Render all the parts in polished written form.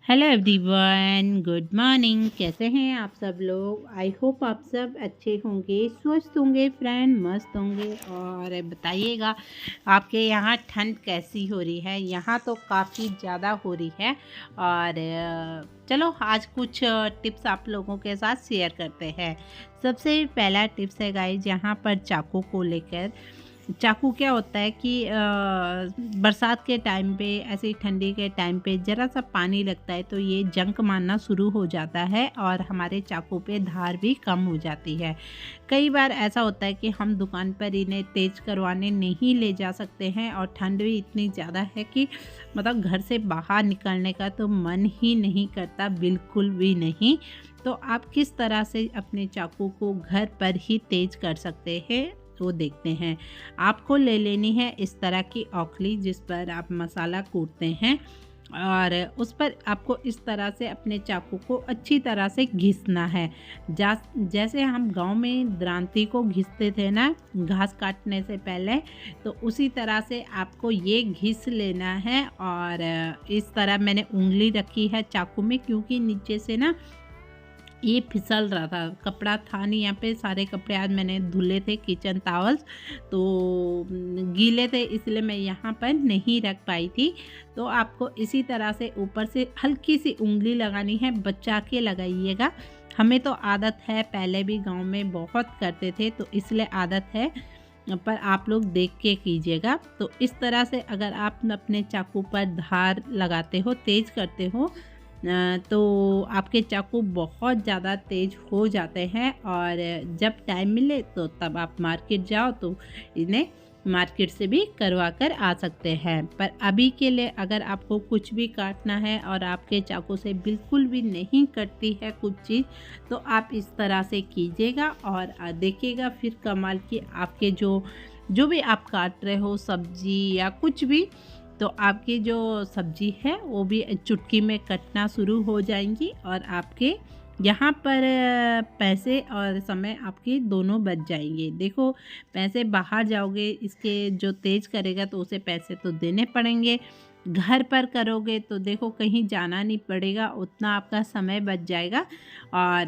Hello everyone, good morning. कैसे हैं आप सब लोग? आई होप आप सब अच्छे होंगे, स्वस्थ होंगे, फ्रेंड मस्त होंगे। और बताइएगा आपके यहाँ ठंड कैसी हो रही है? यहाँ तो काफ़ी ज़्यादा हो रही है। और चलो आज कुछ टिप्स आप लोगों के साथ शेयर करते हैं। सबसे पहला टिप्स है गाइस, यहाँ पर चाकू को लेकर। चाकू क्या होता है कि बरसात के टाइम पे, ऐसे ही ठंडी के टाइम पे ज़रा सा पानी लगता है तो ये जंक मारना शुरू हो जाता है और हमारे चाकू पे धार भी कम हो जाती है। कई बार ऐसा होता है कि हम दुकान पर इन्हें तेज़ करवाने नहीं ले जा सकते हैं और ठंड भी इतनी ज़्यादा है कि मतलब घर से बाहर निकलने का तो मन ही नहीं करता, बिल्कुल भी नहीं। तो आप किस तरह से अपने चाकू को घर पर ही तेज़ कर सकते हैं तो देखते हैं। आपको ले लेनी है इस तरह की औखली जिस पर आप मसाला कूटते हैं और उस पर आपको इस तरह से अपने चाकू को अच्छी तरह से घिसना है। जैसे हम गांव में दरांती को घिसते थे ना घास काटने से पहले, तो उसी तरह से आपको ये घिस लेना है। और इस तरह मैंने उंगली रखी है चाकू में, क्योंकि नीचे से ना ये फिसल रहा था, कपड़ा था नहीं यहाँ पे। सारे कपड़े आज मैंने धुले थे, किचन टॉवल्स तो गीले थे, इसलिए मैं यहाँ पर नहीं रख पाई थी। तो आपको इसी तरह से ऊपर से हल्की सी उंगली लगानी है, बचा के लगाइएगा। हमें तो आदत है, पहले भी गांव में बहुत करते थे तो इसलिए आदत है, पर आप लोग देख के कीजिएगा। तो इस तरह से अगर आप अपने चाकू पर धार लगाते हो, तेज़ करते हो, तो आपके चाकू बहुत ज़्यादा तेज़ हो जाते हैं। और जब टाइम मिले तो तब आप मार्केट जाओ तो इन्हें मार्केट से भी करवा कर आ सकते हैं। पर अभी के लिए अगर आपको कुछ भी काटना है और आपके चाकू से बिल्कुल भी नहीं कटती है कुछ चीज़, तो आप इस तरह से कीजिएगा और देखिएगा फिर कमाल की आपके जो भी आप काट रहे हो, सब्जी या कुछ भी, तो आपकी जो सब्जी है वो भी चुटकी में कटना शुरू हो जाएंगी और आपके यहाँ पर पैसे और समय आपके दोनों बच जाएंगे। देखो, पैसे बाहर जाओगे इसके जो तेज़ करेगा तो उसे पैसे तो देने पड़ेंगे। घर पर करोगे तो देखो कहीं जाना नहीं पड़ेगा, उतना आपका समय बच जाएगा और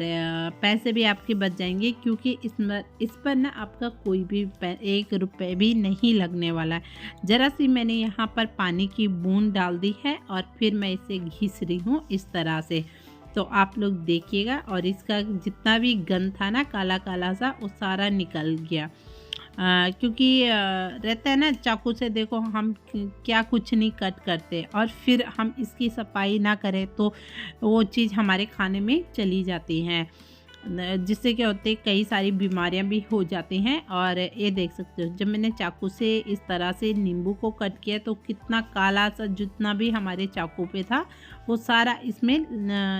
पैसे भी आपके बच जाएंगे, क्योंकि इस पर ना आपका कोई भी 1 रुपये भी नहीं लगने वाला है। ज़रा सी मैंने यहाँ पर पानी की बूंद डाल दी है और फिर मैं इसे घिस रही हूँ इस तरह से। तो आप लोग देखिएगा और इसका जितना भी गंद था ना काला काला सा, वो सारा निकल गया। क्योंकि रहता है ना चाकू से, देखो हम क्या कुछ नहीं कट करते और फिर हम इसकी सफाई ना करें तो वो चीज़ हमारे खाने में चली जाती हैं, जिससे क्या होते हैं कई सारी बीमारियां भी हो जाती हैं। और ये देख सकते हो, जब मैंने चाकू से इस तरह से नींबू को कट किया तो कितना काला सा जितना भी हमारे चाकू पे था वो सारा इसमें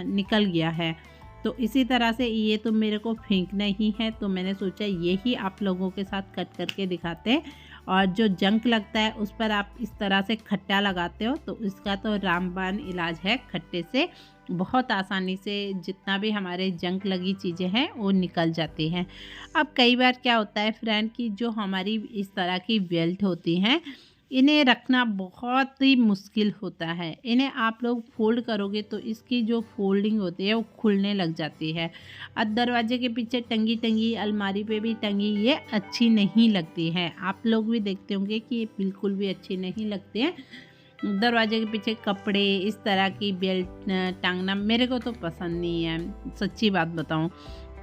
निकल गया है। तो इसी तरह से ये तो मेरे को फेंकना ही है, तो मैंने सोचा यही आप लोगों के साथ कट करके दिखाते हैं। और जो जंक लगता है उस पर आप इस तरह से खट्टा लगाते हो तो इसका तो रामबाण इलाज है। खट्टे से बहुत आसानी से जितना भी हमारे जंक लगी चीज़ें हैं वो निकल जाती हैं। अब कई बार क्या होता है फ्रेंड कि जो हमारी इस तरह की बेल्ट होती हैं, इन्हें रखना बहुत ही मुश्किल होता है। इन्हें आप लोग फोल्ड करोगे तो इसकी जो फोल्डिंग होती है वो खुलने लग जाती है। अब दरवाजे के पीछे टंगी टंगी, अलमारी पे भी टंगी, ये अच्छी नहीं लगती है। आप लोग भी देखते होंगे कि ये बिल्कुल भी अच्छी नहीं लगती है। दरवाजे के पीछे कपड़े इस तरह की बेल्ट टांगना मेरे को तो पसंद नहीं है, सच्ची बात बताऊं।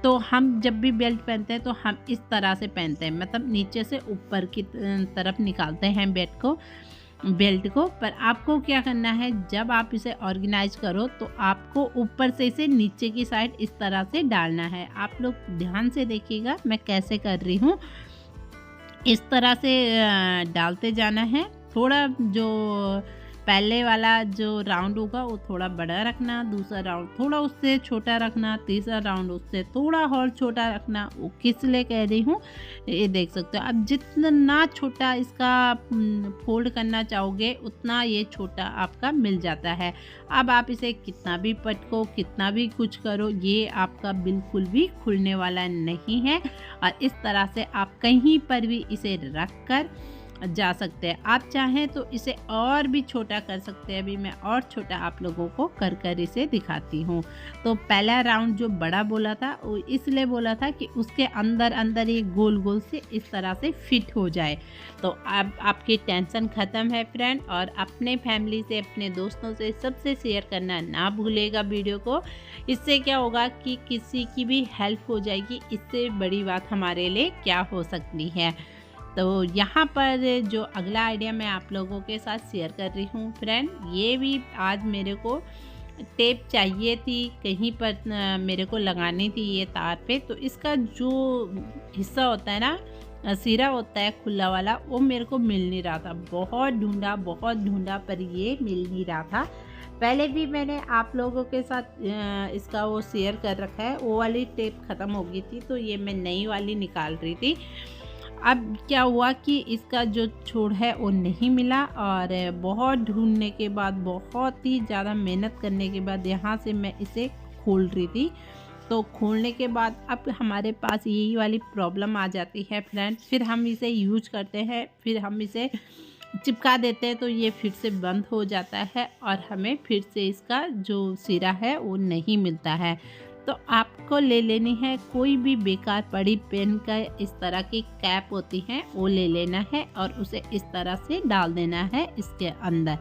तो हम जब भी बेल्ट पहनते हैं तो हम इस तरह से पहनते हैं, मतलब नीचे से ऊपर की तरफ निकालते हैं बेल्ट को। पर आपको क्या करना है, जब आप इसे ऑर्गेनाइज करो तो आपको ऊपर से इसे नीचे की साइड इस तरह से डालना है। आप लोग ध्यान से देखिएगा मैं कैसे कर रही हूँ। इस तरह से डालते जाना है। थोड़ा जो पहले वाला जो राउंड होगा वो थोड़ा बड़ा रखना, दूसरा राउंड थोड़ा उससे छोटा रखना, तीसरा राउंड उससे थोड़ा और छोटा रखना। वो किस लिए कह रही हूँ ये देख सकते हो। अब जितना छोटा इसका फोल्ड करना चाहोगे उतना ये छोटा आपका मिल जाता है। अब आप इसे कितना भी पटको, कितना भी कुछ करो, ये आपका बिल्कुल भी खुलने वाला नहीं है। और इस तरह से आप कहीं पर भी इसे रख कर जा सकते हैं। आप चाहें तो इसे और भी छोटा कर सकते हैं। अभी मैं और छोटा आप लोगों को कर कर इसे दिखाती हूँ। तो पहला राउंड जो बड़ा बोला था वो इसलिए बोला था कि उसके अंदर अंदर ये गोल गोल से इस तरह से फिट हो जाए। तो अब आपकी टेंशन ख़त्म है फ्रेंड। और अपने फैमिली से, अपने दोस्तों से सबसे शेयर करना ना भूलेगा वीडियो को। इससे क्या होगा कि किसी की भी हेल्प हो जाएगी। इससे बड़ी बात हमारे लिए क्या हो सकती है। तो यहाँ पर जो अगला आइडिया मैं आप लोगों के साथ शेयर कर रही हूँ फ्रेंड, ये भी आज मेरे को टेप चाहिए थी कहीं पर, मेरे को लगानी थी ये तार पे। तो इसका जो हिस्सा होता है ना, सिरा होता है खुला वाला, वो मेरे को मिल नहीं रहा था। बहुत ढूंढा पर ये मिल नहीं रहा था। पहले भी मैंने आप लोगों के साथ इसका वो शेयर कर रखा है। वो वाली टेप ख़त्म हो गई थी तो ये मैं नई वाली निकाल रही थी। अब क्या हुआ कि इसका जो छोर है वो नहीं मिला। और बहुत ढूंढने के बाद, बहुत ही ज़्यादा मेहनत करने के बाद यहाँ से मैं इसे खोल रही थी। तो खोलने के बाद अब हमारे पास यही वाली प्रॉब्लम आ जाती है फ्रेंड। फिर हम इसे यूज करते हैं, फिर हम इसे चिपका देते हैं तो ये फिर से बंद हो जाता है और हमें फिर से इसका जो सिरा है वो नहीं मिलता है। तो आपको ले लेनी है कोई भी बेकार पड़ी पेन का इस तरह की कैप होती है, वो ले लेना है और उसे इस तरह से डाल देना है इसके अंदर।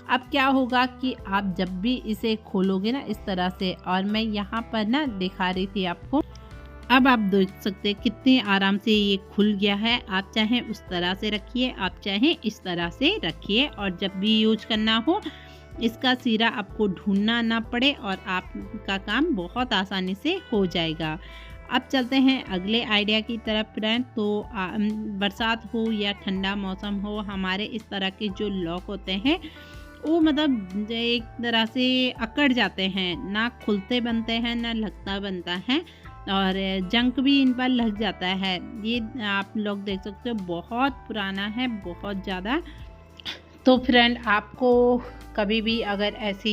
अब क्या होगा कि आप जब भी इसे खोलोगे ना इस तरह से, और मैं यहाँ पर ना दिखा रही थी आपको, अब आप देख सकते हैं कितने आराम से ये खुल गया है। आप चाहें उस तरह से रखिए, आप चाहें इस तरह से रखिए, और जब भी यूज करना हो इसका सिरा आपको ढूंढना ना पड़े और आपका काम बहुत आसानी से हो जाएगा। अब चलते हैं अगले आइडिया की तरफ फ्रेंड। तो बरसात हो या ठंडा मौसम हो, हमारे इस तरह के जो लॉक होते हैं वो मतलब एक तरह से अकड़ जाते हैं, ना खुलते बनते हैं ना लगता बनता है, और जंक भी इन पर लग जाता है। ये आप लोग देख सकते हो बहुत पुराना है, बहुत ज़्यादा। तो फ्रेंड आपको कभी भी अगर ऐसी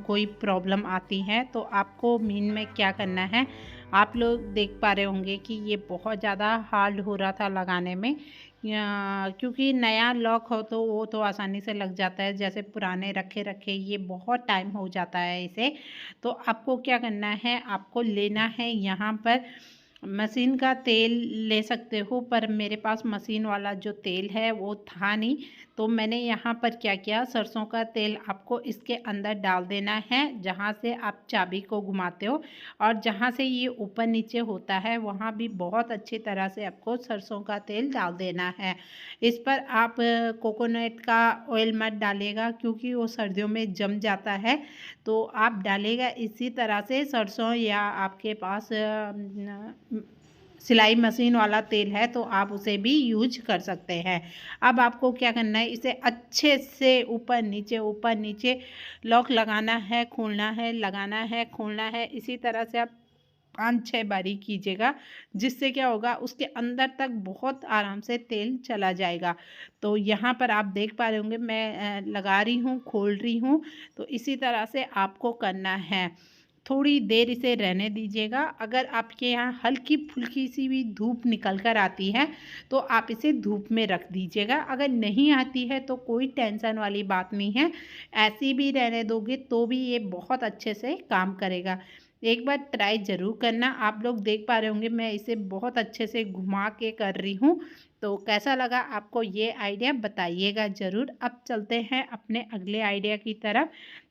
कोई प्रॉब्लम आती है तो आपको मीन में क्या करना है, आप लोग देख पा रहे होंगे कि ये बहुत ज़्यादा हार्ड हो रहा था लगाने में, क्योंकि नया लॉक हो तो वो तो आसानी से लग जाता है। जैसे पुराने रखे रखे ये बहुत टाइम हो जाता है इसे। तो आपको क्या करना है, आपको लेना है यहाँ पर मशीन का तेल ले सकते हो, पर मेरे पास मशीन वाला जो तेल है वो था नहीं। तो मैंने यहाँ पर क्या किया, सरसों का तेल आपको इसके अंदर डाल देना है जहाँ से आप चाबी को घुमाते हो, और जहाँ से ये ऊपर नीचे होता है वहाँ भी बहुत अच्छी तरह से आपको सरसों का तेल डाल देना है। इस पर आप कोकोनट का ऑयल मत डालिएगा क्योंकि वो सर्दियों में जम जाता है। तो आप डालेगा इसी तरह से सरसों, या आपके पास सिलाई मशीन वाला तेल है तो आप उसे भी यूज कर सकते हैं। अब आपको क्या करना है, इसे अच्छे से ऊपर नीचे लॉक लगाना है, खोलना है, लगाना है, खोलना है। इसी तरह से आप 5-6 बारी कीजिएगा, जिससे क्या होगा उसके अंदर तक बहुत आराम से तेल चला जाएगा। तो यहाँ पर आप देख पा रहे होंगे मैं लगा रही हूँ, खोल रही हूँ। तो इसी तरह से आपको करना है। थोड़ी देर इसे रहने दीजिएगा। अगर आपके यहाँ हल्की फुल्की सी भी धूप निकल कर आती है तो आप इसे धूप में रख दीजिएगा। अगर नहीं आती है तो कोई टेंशन वाली बात नहीं है, ऐसी भी रहने दोगे तो भी ये बहुत अच्छे से काम करेगा। एक बार ट्राई ज़रूर करना। आप लोग देख पा रहे होंगे मैं इसे बहुत अच्छे से घुमा के कर रही हूँ। तो कैसा लगा आपको ये आइडिया बताइएगा ज़रूर। अब चलते हैं अपने अगले आइडिया की तरफ।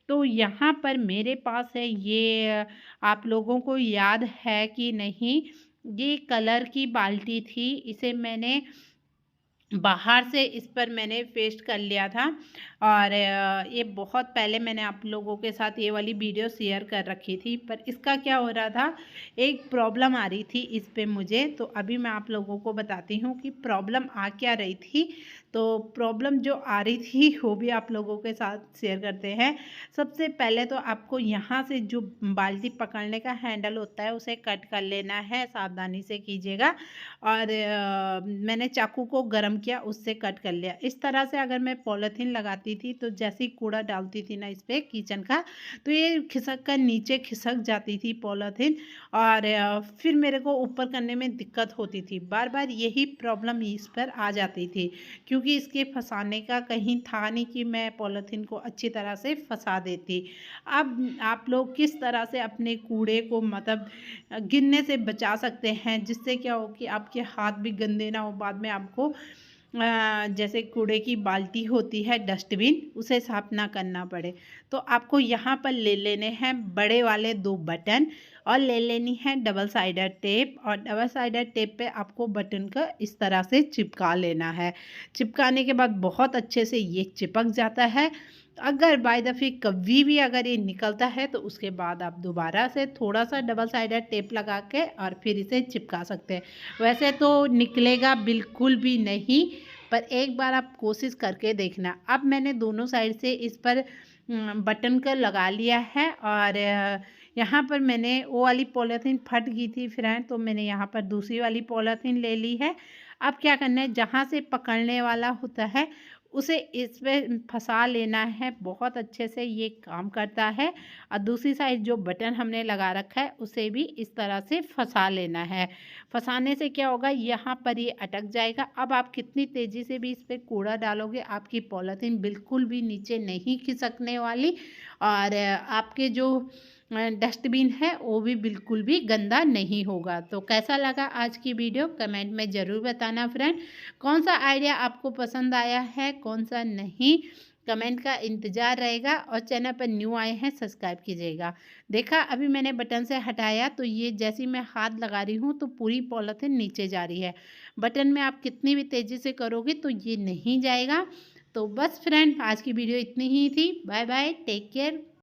तो यहाँ पर मेरे पास है ये, आप लोगों को याद है कि नहीं, ये कलर की बाल्टी थी। इसे मैंने बाहर से इस पर मैंने पेस्ट कर लिया था, और ये बहुत पहले मैंने आप लोगों के साथ ये वाली वीडियो शेयर कर रखी थी। पर इसका क्या हो रहा था, एक प्रॉब्लम आ रही थी इस पे मुझे। तो अभी मैं आप लोगों को बताती हूँ कि प्रॉब्लम आ क्या रही थी। तो प्रॉब्लम जो आ रही थी वो भी आप लोगों के साथ शेयर करते हैं। सबसे पहले तो आपको यहाँ से जो बाल्टी पकड़ने का हैंडल होता है उसे कट कर लेना है, सावधानी से कीजिएगा। और मैंने चाकू को गर्म किया, उससे कट कर लिया। इस तरह से अगर मैं पॉलीथीन लगाती थी तो जैसे ही कूड़ा डालती थी ना इस पर किचन का, तो ये खिसक कर नीचे खिसक जाती थी पॉलीथीन, और फिर मेरे को ऊपर करने में दिक्कत होती थी। बार बार यही प्रॉब्लम इस पर आ जाती थी, क्योंकि इसके फंसाने का कहीं था नहीं कि मैं पॉलीथीन को अच्छी तरह से फंसा देती। अब आप लोग किस तरह से अपने कूड़े को मतलब गिरने से बचा सकते हैं, जिससे क्या हो कि आपके हाथ भी गंदे ना हो, बाद में आपको जैसे कूड़े की बाल्टी होती है डस्टबिन, उसे साफ ना करना पड़े। तो आपको यहाँ पर ले लेने हैं बड़े वाले 2 बटन, और ले लेनी है डबल साइडर टेप, और डबल साइडर टेप पे आपको बटन का इस तरह से चिपका लेना है। चिपकाने के बाद बहुत अच्छे से ये चिपक जाता है। अगर बाय द वे कभी भी अगर ये निकलता है तो उसके बाद आप दोबारा से थोड़ा सा डबल साइडर टेप लगा के और फिर इसे चिपका सकते हैं। वैसे तो निकलेगा बिल्कुल भी नहीं, पर एक बार आप कोशिश करके देखना। अब मैंने दोनों साइड से इस पर बटन का लगा लिया है, और यहाँ पर मैंने वो वाली पॉलीथीन फट गई थी फ्रेंड, तो मैंने यहाँ पर दूसरी वाली पॉलीथीन ले ली है। अब क्या करना है, जहाँ से पकड़ने वाला होता है उसे इस पे फंसा लेना है। बहुत अच्छे से ये काम करता है। और दूसरी साइड जो बटन हमने लगा रखा है उसे भी इस तरह से फंसा लेना है। फंसाने से क्या होगा, यहाँ पर ये अटक जाएगा। अब आप कितनी तेज़ी से भी इस पर कूड़ा डालोगे, आपकी पॉलीथीन बिल्कुल भी नीचे नहीं खिसकने वाली, और आपके जो डस्टबिन है वो भी बिल्कुल भी गंदा नहीं होगा। तो कैसा लगा आज की वीडियो, कमेंट में ज़रूर बताना फ्रेंड। कौन सा आइडिया आपको पसंद आया है, कौन सा नहीं, कमेंट का इंतज़ार रहेगा। और चैनल पर न्यू आए हैं सब्सक्राइब कीजिएगा। देखा, अभी मैंने बटन से हटाया तो ये जैसे ही मैं हाथ लगा रही हूँ तो पूरी पॉलीथीन नीचे जा रही है। बटन में आप कितनी भी तेज़ी से करोगे तो ये नहीं जाएगा। तो बस फ्रेंड, आज की वीडियो इतनी ही थी। Bye bye, take care.